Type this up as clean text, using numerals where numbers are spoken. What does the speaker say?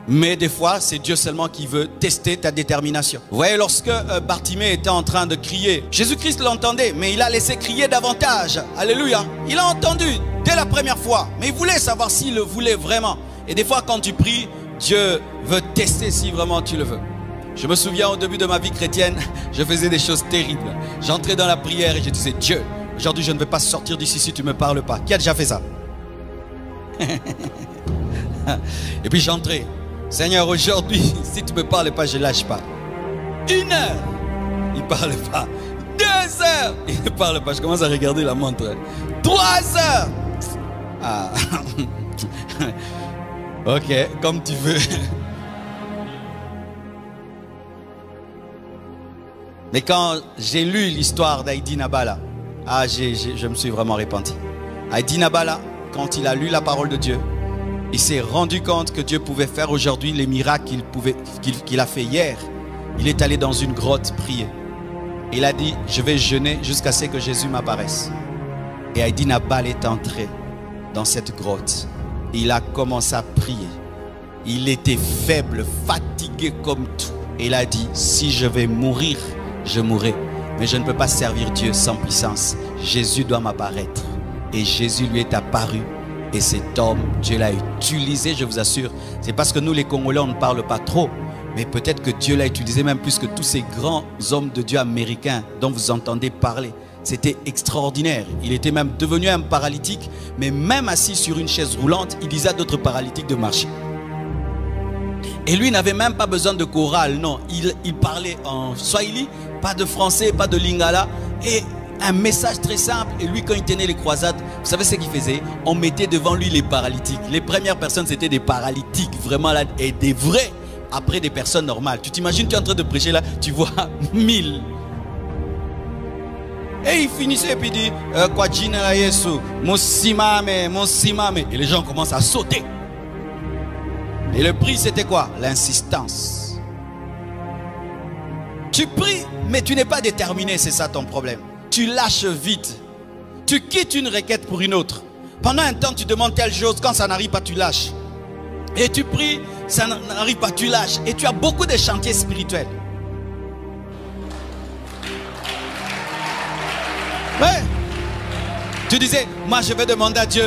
Mais des fois, c'est Dieu seulement qui veut tester ta détermination. Vous voyez, lorsque Bartimée était en train de crier, Jésus-Christ l'entendait, mais il a laissé crier davantage. Alléluia. Il a entendu dès la première fois, mais il voulait savoir s'il le voulait vraiment. Et des fois, quand tu pries, Dieu veut tester si vraiment tu le veux. Je me souviens au début de ma vie chrétienne, je faisais des choses terribles. J'entrais dans la prière et je disais, Dieu, aujourd'hui je ne vais pas sortir d'ici si tu ne me parles pas. Qui a déjà fait ça? Et puis j'entrais. Seigneur, aujourd'hui, si tu ne me parles pas, je ne lâche pas. 1 heure, il ne parle pas. 2 heures, il ne parle pas. Je commence à regarder la montre. 3 heures. Ah. Ok, comme tu veux. Mais quand j'ai lu l'histoire d'Heidi Nabala, je me suis vraiment repenti. Heidi Nabala, quand il a lu la parole de Dieu, il s'est rendu compte que Dieu pouvait faire aujourd'hui les miracles qu'il a fait hier. Il est allé dans une grotte prier. Il a dit, je vais jeûner jusqu'à ce que Jésus m'apparaisse. Et Heidi Nabala est entré dans cette grotte. Il a commencé à prier. Il était faible, fatigué comme tout. Et il a dit, si je vais mourir, je mourrai. Mais je ne peux pas servir Dieu sans puissance. Jésus doit m'apparaître. Et Jésus lui est apparu. Et cet homme, Dieu l'a utilisé, je vous assure. C'est parce que nous les Congolais, on ne parle pas trop. Mais peut-être que Dieu l'a utilisé même plus que tous ces grands hommes de Dieu américains dont vous entendez parler. C'était extraordinaire. Il était même devenu un paralytique. Mais même assis sur une chaise roulante, il disait à d'autres paralytiques de marcher. Et lui n'avait même pas besoin de chorale, non. Il parlait en swahili, pas de français, pas de lingala. Et un message très simple. Et lui, quand il tenait les croisades, vous savez ce qu'il faisait? On mettait devant lui les paralytiques. Les premières personnes, c'était des paralytiques, vraiment là, et des vrais. Après, des personnes normales. Tu t'imagines, tu es en train de prêcher là, tu vois 1000. Et il finissait et puis il dit, Kwajina Yesu, Mosimame, Mosimame. Et les gens commencent à sauter. Et le prix, c'était quoi? L'insistance. Tu pries, mais tu n'es pas déterminé, c'est ça ton problème. Tu lâches vite. Tu quittes une requête pour une autre. Pendant un temps, tu demandes telle chose. Quand ça n'arrive pas, tu lâches. Et tu pries, ça n'arrive pas, tu lâches. Et tu as beaucoup de chantiers spirituels. Ouais. Tu disais, moi je vais demander à Dieu